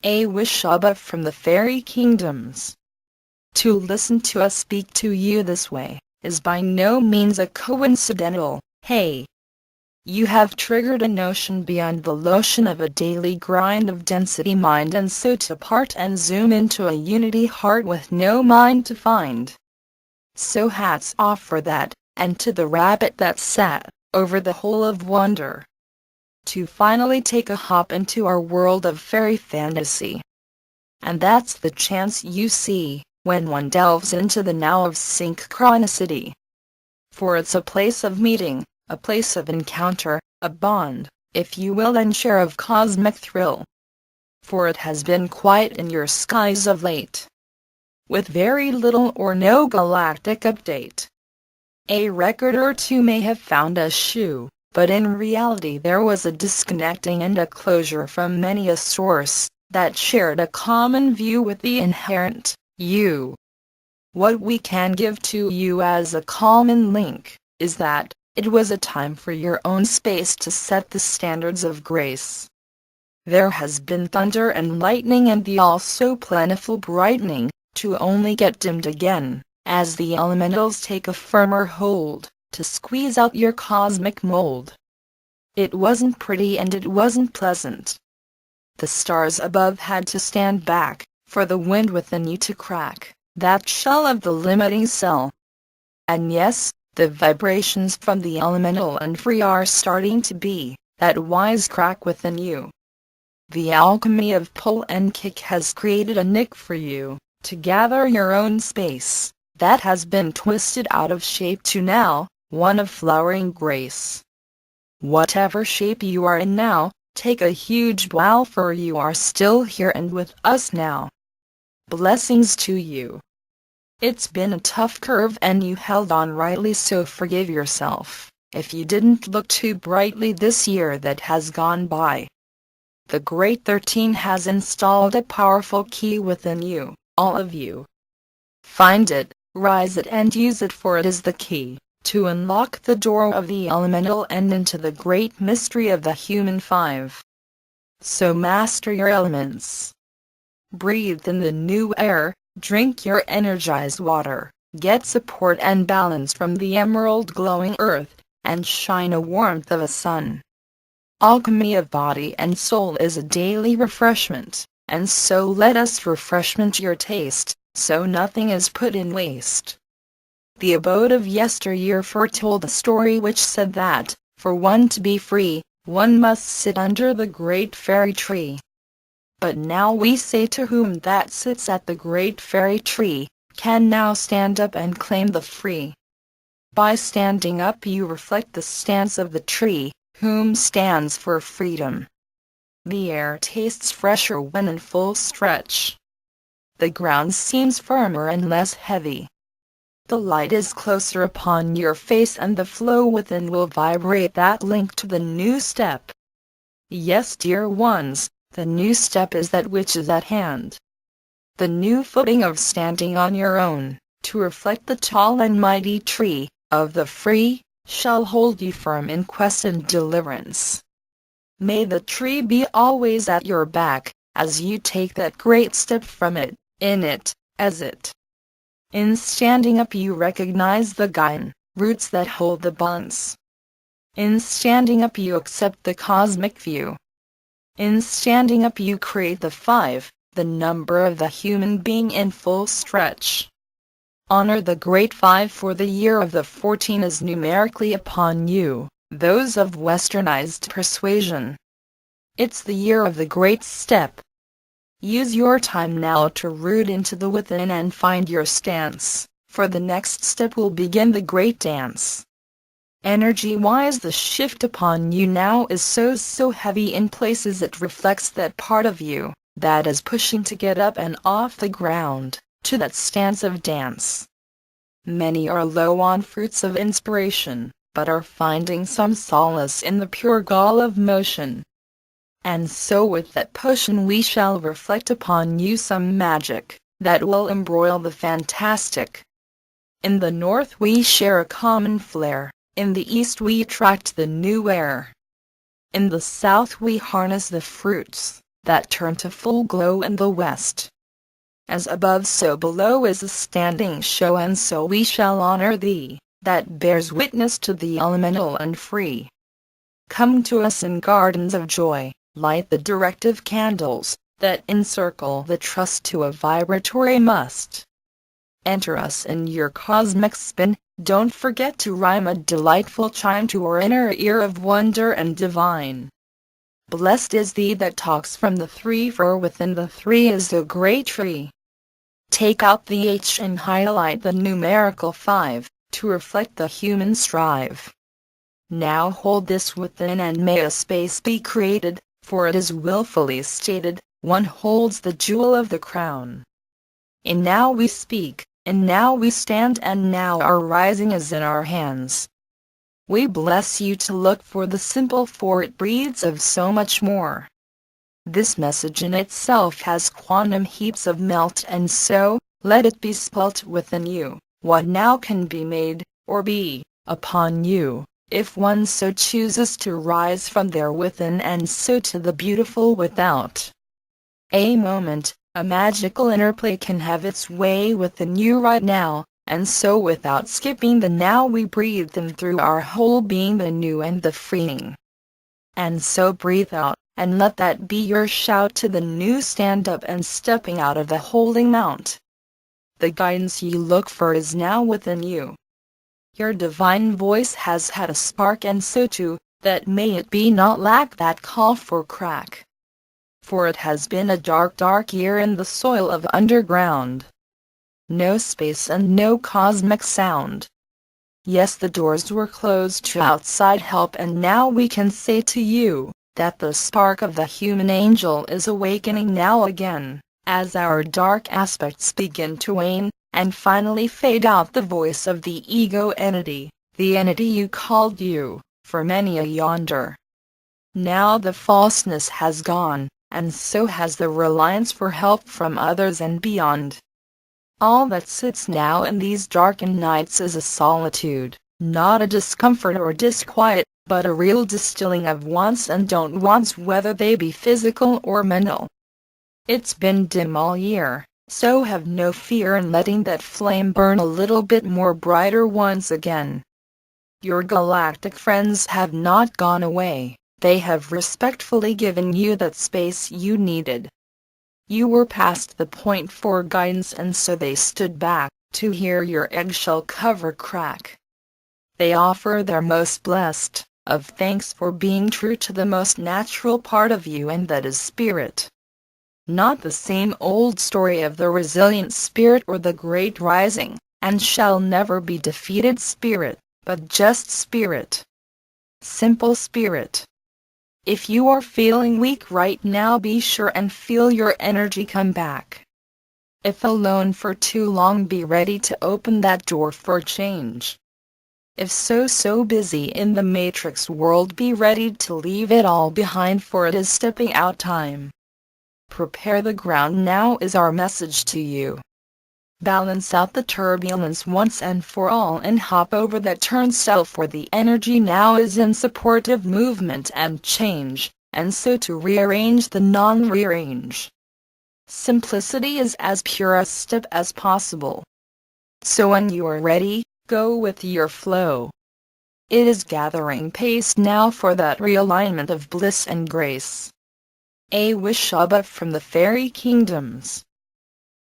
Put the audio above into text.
Awishabaa from the fairy kingdoms. To listen to us speak to you this way is by no means a coincidental, hey. You have triggered a notion beyond the lotion of a daily grind of density mind, and so to part and zoom into a unity heart with no mind to find. So hats off for that, and to the rabbit that sat over the hole of wonder. To finally take a hop into our world of fairy fantasy. And that's the chance you see when one delves into the now of synchronicity. For it's a place of meeting, a place of encounter, a bond, if you will, and share of cosmic thrill. For it has been quiet in your skies of late, with very little or no galactic update. A record or two may have found a shoe, but in reality there was a disconnecting and a closure from many a source that shared a common view with the inherent you. What we can give to you as a common link is that it was a time for your own space to set the standards of grace. There has been thunder and lightning and the also plentiful brightening, to only get dimmed again, as the elementals take a firmer hold, to squeeze out your cosmic mold. It wasn't pretty and it wasn't pleasant. The stars above had to stand back, for the wind within you to crack that shell of the limiting cell. And yes, the vibrations from the elemental and free are starting to be that wise crack within you. The alchemy of pull and kick has created a nick for you to gather your own space that has been twisted out of shape to now one of flowering grace. Whatever shape you are in now, take a huge bow, for you are still here and with us now. Blessings to you. It's been a tough curve and you held on rightly, so forgive yourself if you didn't look too brightly this year that has gone by. The Great 13 has installed a powerful key within you, all of you. Find it, rise it and use it, for it is the key to unlock the door of the elemental and into the great mystery of the human five. So master your elements. Breathe in the new air, drink your energized water, get support and balance from the emerald glowing earth, and shine a warmth of a sun. Alchemy of body and soul is a daily refreshment, and so let us refreshment your taste, so nothing is put in waste. The abode of yesteryear foretold a story which said that, for one to be free, one must sit under the great fairy tree. But now we say, to whom that sits at the great fairy tree, can now stand up and claim the free. By standing up you reflect the stance of the tree, whom stands for freedom. The air tastes fresher when in full stretch. The ground seems firmer and less heavy. The light is closer upon your face, and the flow within will vibrate that link to the new step. Yes, dear ones, the new step is that which is at hand. The new footing of standing on your own, to reflect the tall and mighty tree of the free, shall hold you firm in quest and deliverance. May the tree be always at your back, as you take that great step from it, in it, as it. In standing up you recognize the guiding roots that hold the balance. In standing up you accept the cosmic view. In standing up you create the 5, the number of the human being in full stretch. Honor the great 5, for the year of the 14 is numerically upon you, those of westernized persuasion. It's the year of the great step. Use your time now to root into the within and find your stance, for the next step will begin the great dance. Energy-wise, the shift upon you now is so heavy in places it reflects that part of you that is pushing to get up and off the ground, to that stance of dance. Many are low on fruits of inspiration, but are finding some solace in the pure gall of motion. And so with that potion we shall reflect upon you some magic that will embroil the fantastic. In the north we share a common flair, in the east we attract the new air. In the south we harness the fruits that turn to full glow in the west. As above so below is a standing show, and so we shall honor thee, that bears witness to the elemental and free. Come to us in gardens of joy, light the directive candles, that encircle the trust to a vibratory must. Enter us in your cosmic spin, don't forget to rhyme a delightful chime to our inner ear of wonder and divine. Blessed is thee that talks from the three, for within the three is the great tree. Take out the H and highlight the numerical 5, to reflect the human strive. Now hold this within, and may a space be created, for it is willfully stated, one holds the jewel of the crown. And now we speak, and now we stand, and now our rising is in our hands. We bless you to look for the simple, for it breathes of so much more. This message in itself has quantum heaps of melt, and so, let it be spelt within you, what now can be made, or be, upon you, if one so chooses to rise from there within, and so to the beautiful without. A moment, a magical interplay can have its way within you right now, and so without skipping the now we breathe them through our whole being, the new and the freeing. And so breathe out, and let that be your shout to the new, stand up and stepping out of the holding mount. The guidance you look for is now within you. Your divine voice has had a spark, and so too, that may it be not lack that call for crack. For it has been a dark year in the soil of underground. No space and no cosmic sound. Yes, the doors were closed to outside help, and now we can say to you, that the spark of the human angel is awakening now again, as our dark aspects begin to wane, and finally fade out the voice of the ego entity, the entity you called you, for many a yonder. Now the falseness has gone, and so has the reliance for help from others and beyond. All that sits now in these darkened nights is a solitude, not a discomfort or disquiet, but a real distilling of wants and don't wants, whether they be physical or mental. It's been dim all year, so have no fear in letting that flame burn a little bit more brighter once again. Your galactic friends have not gone away, they have respectfully given you that space you needed. You were past the point for guidance, and so they stood back, to hear your eggshell cover crack. They offer their most blessed of thanks for being true to the most natural part of you, and that is spirit. Not the same old story of the resilient spirit or the great rising, and shall never be defeated spirit, but just spirit. Simple spirit. If you are feeling weak right now, be sure and feel your energy come back. If alone for too long, be ready to open that door for change. If so busy in the matrix world, be ready to leave it all behind, for it is stepping out time. Prepare the ground now is our message to you. Balance out the turbulence once and for all, and hop over that turnstile, for the energy now is in supportive movement and change, and so to rearrange the non-rearrange. Simplicity is as pure a step as possible. So when you are ready, go with your flow. It is gathering pace now for that realignment of bliss and grace. Awishabaa from the fairy kingdoms.